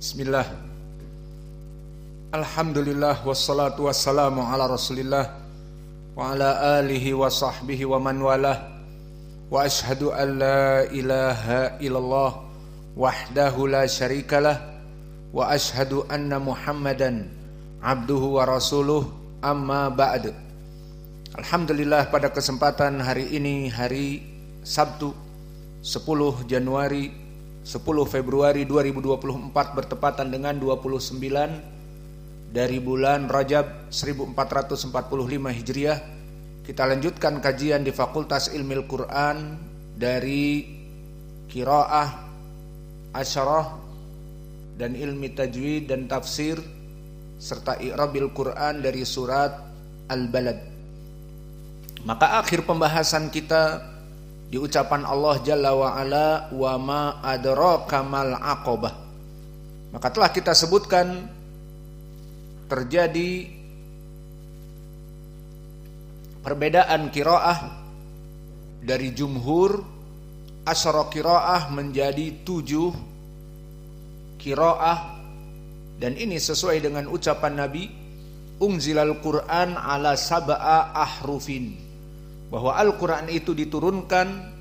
Bismillah. Alhamdulillah wassalatu wassalamu ala Rasulillah wa ala alihi wa sahbihi wa man walah. Wa ashhadu an la ilaha illallah wahdahu la syarikalah wa ashhadu anna Muhammadan abduhu wa rasuluh, amma ba'd. Alhamdulillah, pada kesempatan hari ini, hari Sabtu 10 Februari 2024 bertepatan dengan 29 dari bulan Rajab 1445 Hijriah. Kita lanjutkan kajian di Fakultas Ilmil Quran dari Qiraah, Asyarah, dan Ilmi Tajwid dan Tafsir serta I'rabil Quran dari surat Al-Balad. Maka akhir pembahasan kita di ucapan Allah Jalla wa'ala, wa ma adraka mal aqabah. Maka telah kita sebutkan terjadi perbedaan qiraah dari jumhur. Asyara qiraah menjadi 7 qiraah, dan ini sesuai dengan ucapan Nabi, unzilal Qur'an ala sab'a ahrufin, bahwa Al-Quran itu diturunkan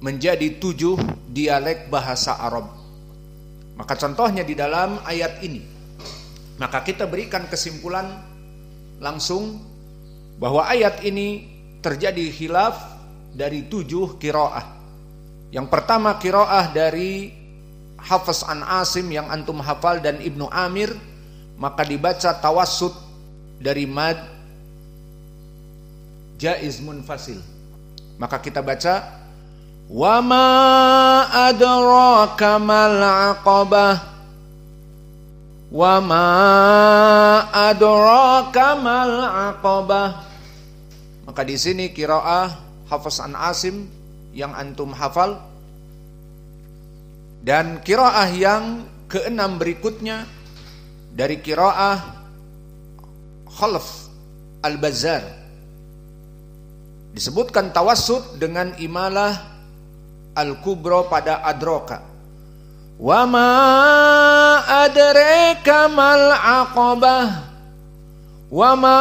menjadi 7 dialek bahasa Arab. Maka contohnya di dalam ayat ini, maka kita berikan kesimpulan langsung bahwa ayat ini terjadi khilaf dari 7 qiraah. Yang pertama qiraah dari Hafiz an Asim yang antum hafal dan Ibnu Amir, maka dibaca tawassut dari mad jaiz munfasil. Maka kita baca wa ma adraka mal aqabah, wa ma adraka mal aqabah. Maka di sini qiraah Hafiz an Asim yang antum hafal, dan qiraah yang keenam berikutnya dari qiraah Khalaf Al-Bazzar, disebutkan tawassut dengan imalah al-kubra pada adraka. Wa ma adraka mal aqabah, wa ma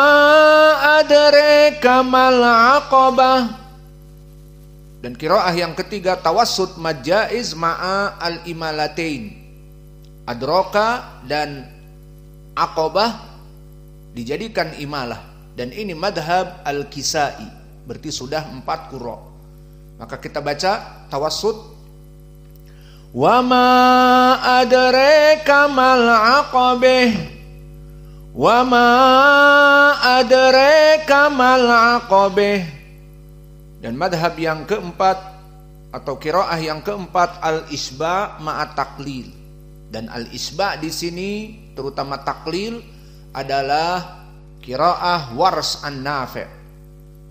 adraka mal aqabah. Dan qiraah yang ketiga tawassut majaiz ma'a al-imalatain. Adraka dan aqabah dijadikan imalah, dan ini madhab al-Kisai, berarti sudah 4 qura. Maka kita baca tawassut wa ma adraka mal aqabah, wa ma adraka mal aqabah. Dan madhab yang keempat atau qiraah yang keempat al-isba' ma'a taklil. Dan al-isba' di sini terutama taklil adalah qiraah Wars an-Nafi'.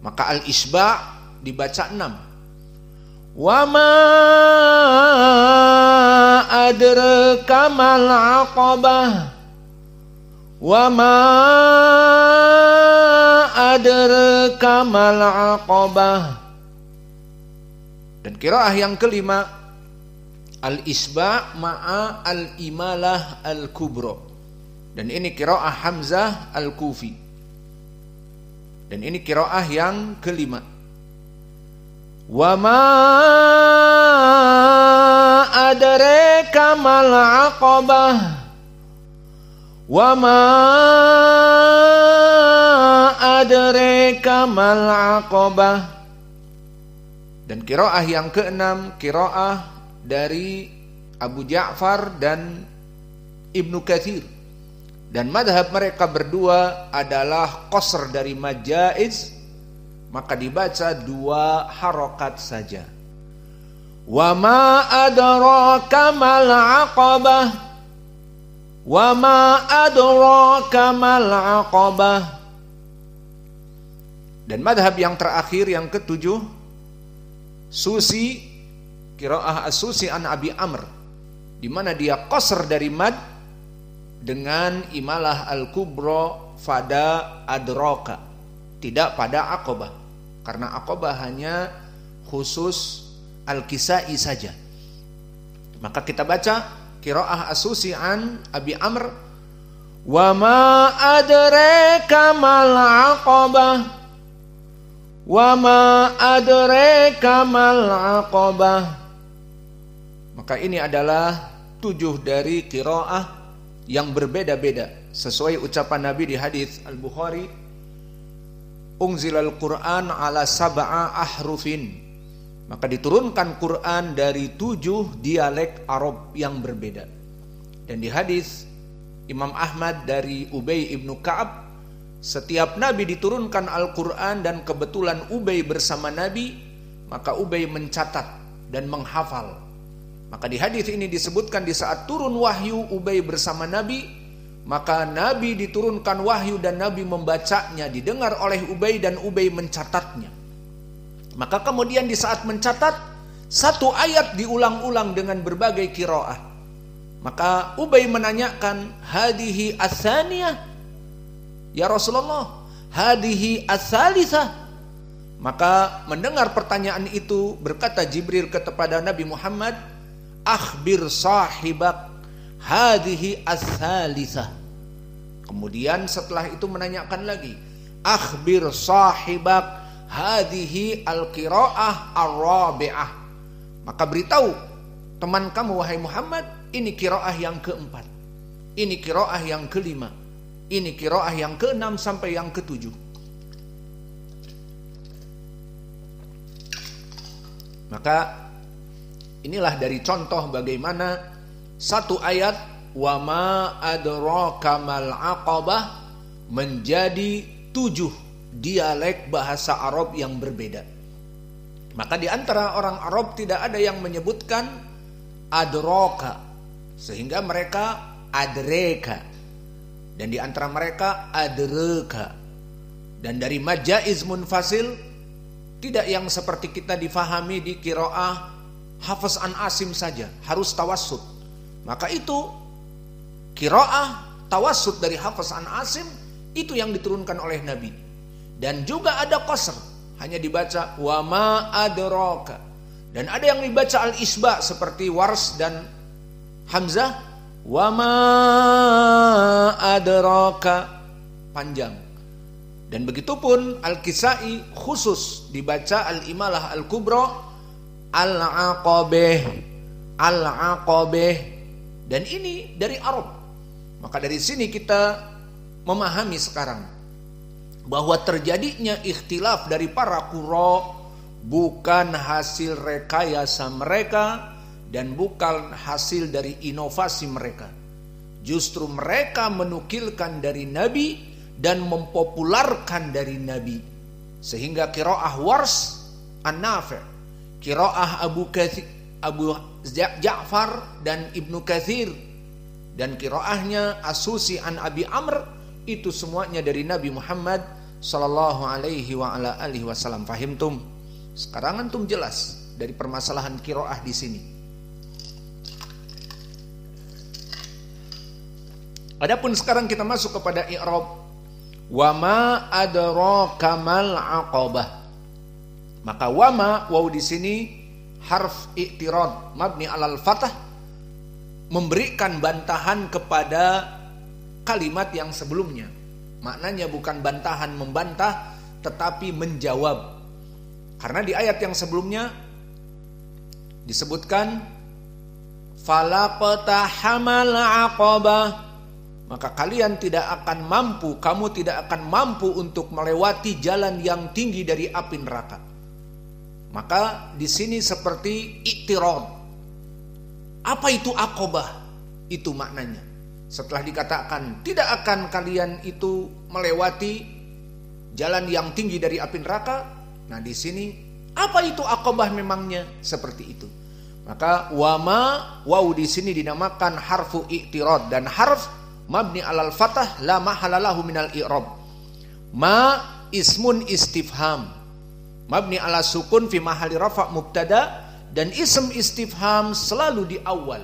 Maka al-isba' dibaca 6. Wa ma adraka mal aqabah, wa ma adraka mal aqabah. Dan qiraah yang kelima al-isba' ma'a al-imalah al-kubra. Dan ini qiraah Hamzah al-Kufi. Dan ini qiraah yang kelima. Wa ma adraka mal aqabah, wa ma adraka mal aqabah. Dan qiraah yang keenam qiraah dari Abu Ja'far dan Ibnu Katsir. Dan madhab mereka berdua adalah qasr dari majaiz, maka dibaca 2 harokat saja. Wa ma adraka mal aqabah, wa ma adraka mal aqabah. Dan madhab yang terakhir yang ketujuh Susi, qiraah As-Susi an Abi Amr, di mana dia qasr dari mad dengan imalah al-kubra pada adraka, tidak pada aqabah. Karena aqabah hanya khusus Al-Kisai saja. Maka kita baca qiraah As-Susi an Abi Amr, wa ma adraka mal aqabah, wa ma adraka mal aqabah. Maka ini adalah 7 dari qiraah yang berbeda-beda sesuai ucapan Nabi di hadis Al-Bukhari, unzilal Qur'an ala sab'a ahrufin. Maka diturunkan Quran dari 7 dialek Arab yang berbeda. Dan di hadis Imam Ahmad dari Ubay ibnu Ka'ab, setiap Nabi diturunkan Al-Quran dan kebetulan Ubay bersama Nabi, maka Ubay mencatat dan menghafal. Maka di hadis ini disebutkan di saat turun wahyu Ubay bersama Nabi, maka Nabi diturunkan wahyu dan Nabi membacanya, didengar oleh Ubay dan Ubay mencatatnya. Maka kemudian di saat mencatat, satu ayat diulang-ulang dengan berbagai qiraah. Maka Ubay menanyakan, hadihi ats-tsaniyah ya Rasulullah, hadihi ats-tsalitsah. Maka mendengar pertanyaan itu, berkata Jibril kepada Nabi Muhammad, akhbir sahibak hadihi ats-tsalitsah. Kemudian setelah itu menanyakan lagi, akhbir sahibak hadihi al-qiraah ar-rabi'ah. Maka beritahu teman kamu wahai Muhammad, ini qiraah yang keempat, ini qiraah yang kelima, ini qiraah yang keenam sampai yang ketujuh. Maka inilah dari contoh bagaimana satu ayat wa ma adraka mal aqabah menjadi 7 dialek bahasa Arab yang berbeda. Maka di antara orang Arab tidak ada yang menyebutkan adraka, sehingga mereka adreka, dan di antara mereka adreka. Dan dari mad jaiz munfasil, tidak yang seperti kita difahami di qiraah Hafiz an Asim saja, harus tawassut. Maka itu qiraah tawassut dari Hafiz an Asim itu yang diturunkan oleh Nabi. Dan juga ada qasr, hanya dibaca wa ma adraka. Dan ada yang dibaca al-isba seperti Wars dan Hamzah, wa ma adraka, panjang. Dan begitupun Al-Kisai khusus dibaca al-imalah al-kubra, al-aqabah, al-aqabah. Dan ini dari Arab. Maka dari sini kita memahami sekarang bahwa terjadinya ikhtilaf dari para qurra bukan hasil rekayasa mereka dan bukan hasil dari inovasi mereka. Justru mereka menukilkan dari Nabi dan mempopularkan dari Nabi. Sehingga qiraah Wars An-Nafi', qiraah Abu Ja'far dan Ibnu Katsir, dan qiraahnya As-Susi an Abi Amr, itu semuanya dari Nabi Muhammad sallallahu alaihi wa ala alihi wasallam. Fahimtum? Sekarang antum jelas dari permasalahan qiraah di sini. Adapun sekarang kita masuk kepada i'rab. Wa ma adraka mal aqabah. Maka wa ma, waw di sini harf i'tirad mabni alal fathah, memberikan bantahan kepada kalimat yang sebelumnya. Maknanya bukan bantahan membantah, tetapi menjawab. Karena di ayat yang sebelumnya disebutkan falaqtahamal aqabah, maka kalian tidak akan mampu, kamu tidak akan mampu untuk melewati jalan yang tinggi dari api neraka. Maka di sini seperti i'tirad. Apa itu aqabah? Itu maknanya. Setelah dikatakan tidak akan kalian itu melewati jalan yang tinggi dari api neraka, nah di sini apa itu aqabah memangnya? Seperti itu. Maka wama, waw di sini dinamakan harfu i'tirad, dan harf mabni alal fathah la mahalalahu minal i'rab. Ma ismun istifham mabni ala sukun fi mahali rafa' mubtada, dan ism istifham selalu di awal,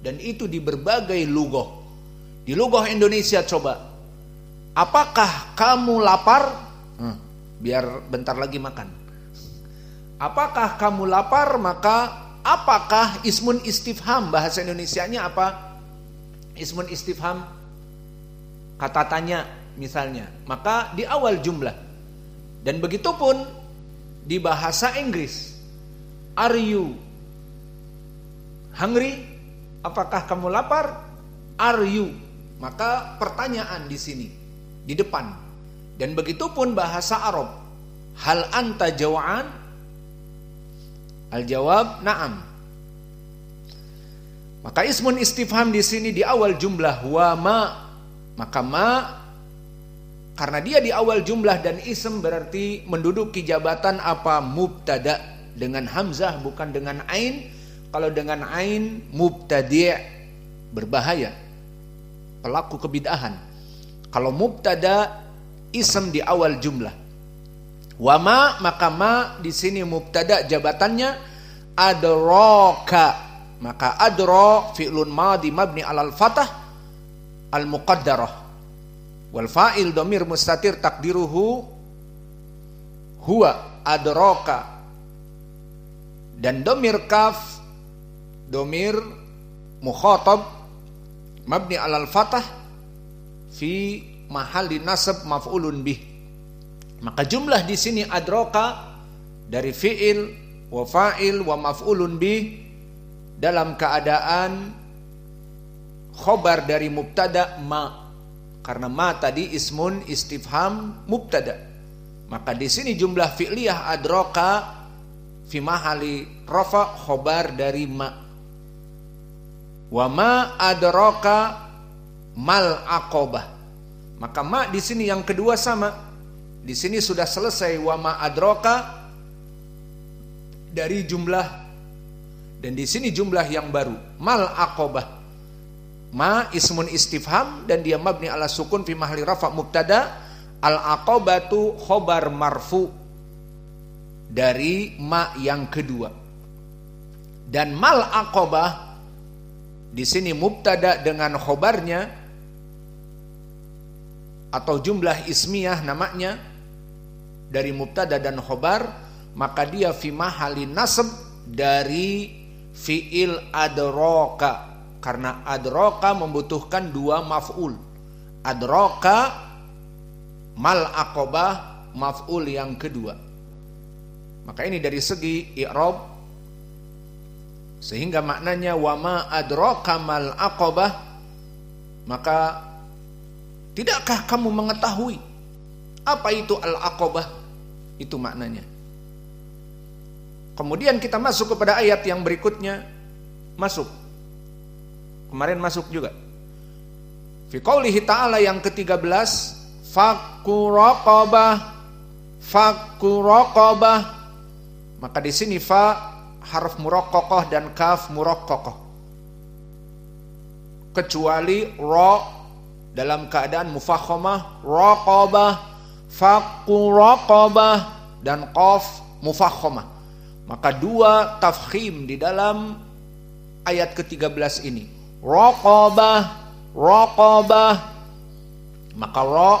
dan itu di berbagai lughah. Di lughah Indonesia coba, apakah kamu lapar? Biar bentar lagi makan. Apakah kamu lapar? Maka apakah ismun istifham? Bahasa Indonesianya apa? Ismun istifham, kata tanya misalnya, maka di awal jumlah. Dan begitu pun di bahasa Inggris, are you hungry? Apakah kamu lapar? Are you? Maka pertanyaan di sini, di depan. Dan begitu pun bahasa Arab, hal anta jawaan? Al-jawab na'am. Maka ismun istifham di sini di awal jumlah wa ma. Maka ma, karena dia di awal jumlah dan ism, berarti menduduki jabatan apa? Mubtada dengan hamzah, bukan dengan ain. Kalau dengan ain, mubtadi', berbahaya, pelaku kebid'ahan. Kalau mubtada ism di awal jumlah. Wa ma, maka ma di sini mubtada jabatannya adraka. Maka adra fi'lun madhi mabni alal fathah al muqaddarah. Wal fa'il dhamir mustatir takdiruhu huwa adraka. Dan dhamir kaf dhamir mukhatab mabni alal fathah fi mahalli nasab maf'ulun bih. Maka jumlah di sini adraka dari fi'il wa fa'il wa maf'ulun bih dalam keadaan khobar dari mubtada ma. Karena ma tadi ismun istifham mubtada. Maka di sini jumlah fi'liyah adraka fi mahali rafa khobar dari ma. Wa ma adraka mal aqabah. Maka ma di sini yang kedua sama. Di sini sudah selesai wa ma adraka dari jumlah. Dan di sini jumlah yang baru, mal aqabah. Ma ismun istifham dan dia mabni ala sukun fi mahli rafa mubtada. Al aqabatu khobar marfu dari ma yang kedua. Dan mal aqabah di sini mubtada dengan khobarnya atau jumlah ismiyah namanya dari mubtada dan khobar, maka dia fi mahali nasab dari fi'il adraka. Karena adraka membutuhkan dua maf'ul. Adraka mal aqabah maf'ul yang kedua. Maka ini dari segi i'rab, sehingga maknanya wa ma adraka mal aqabah, maka tidakkah kamu mengetahui apa itu al-aqabah? Itu maknanya. Kemudian kita masuk kepada ayat yang berikutnya. Masuk. Kemarin masuk juga. Fi qaulihi ta'ala yang ke-13, fakku raqabah. Fakku raqabah. Maka di sini fa harf muraqqaqah dan kaf muraqqaqah. Kecuali ra dalam keadaan mufakhamah, raqabah, fakku raqabah, dan qaf mufakhamah. Maka dua tafkhim di dalam ayat ke-13 ini. Raqabah, raqabah. Maka ra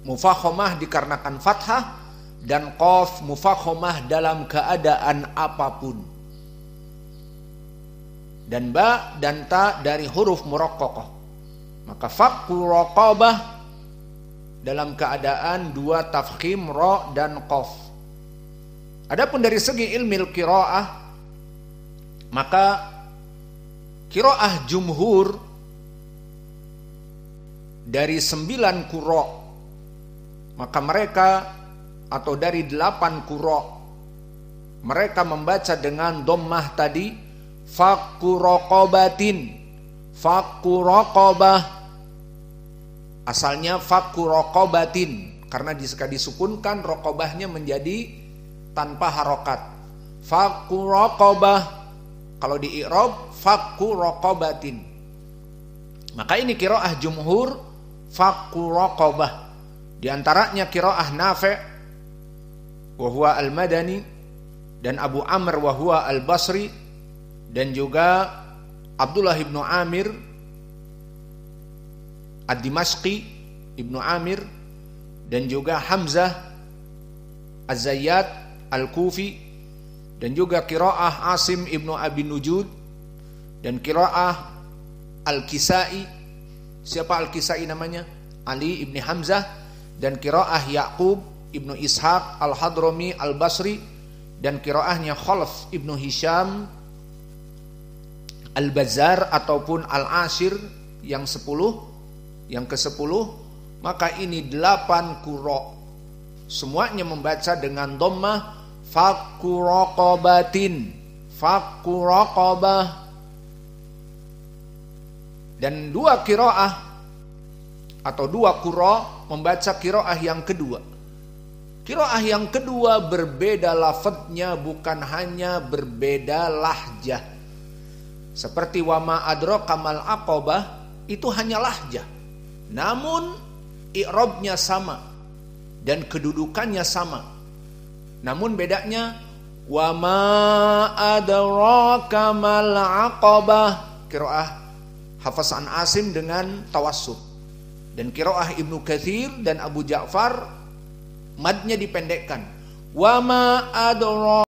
mufakhamah dikarenakan fathah dan qaf mufakhamah dalam keadaan apapun. Dan ba dan ta dari huruf muraqqaqah. Maka fakku raqabah dalam keadaan dua tafkhim ra dan qaf. Adapun dari segi ilmu qiraah, maka qiraah jumhur dari 9 qura, maka mereka atau dari 8 qura, mereka membaca dengan dhammah tadi fakku raqabatin, fakku raqabah. Asalnya fakku raqabatin, karena jika disukunkan raqabahnya menjadi tanpa harokat. Fakku raqabah. Kalau di i'rab fakku raqabatin. Maka ini qiraah jumhur fakku raqabah. Di antaranya qiraah Nafi' wa huwa al-Madani dan Abu Amr wa huwa al-Basri dan juga Abdullah ibnu Amir ad-Dimashqi ibnu Amir dan juga Hamzah Az-Zayyat Al-Kufi dan juga qiraah Asim ibnu Abi Nujud, dan qiraah Al-Kisai. Siapa Al-Kisai namanya? Ali ibni Hamzah. Dan qiraah Yaqub ibnu Ishaq Al-Hadrami Al-Basri, dan qiraahnya Khalaf ibnu Hisham Al-Bazzar ataupun Al-Ashir yang 10, yang ke-10. Maka ini 8 qura, semuanya membaca dengan dhammah fakku raqabatin, fakku raqabah. Dan 2 qiraah atau 2 qura membaca qiraah yang kedua. Qiraah yang kedua berbeda lafadznya, bukan hanya berbeda lahjah. Seperti wa ma adraka mal aqabah, itu hanya lahjah, namun i'rabnya sama dan kedudukannya sama. Namun bedanya wa ma adraka mal aqabah, qiraah Hafs an Asim dengan tawassut, dan qiraah Ibnu Katsir dan Abu Ja'far madnya dipendekkan. Wa ma adraka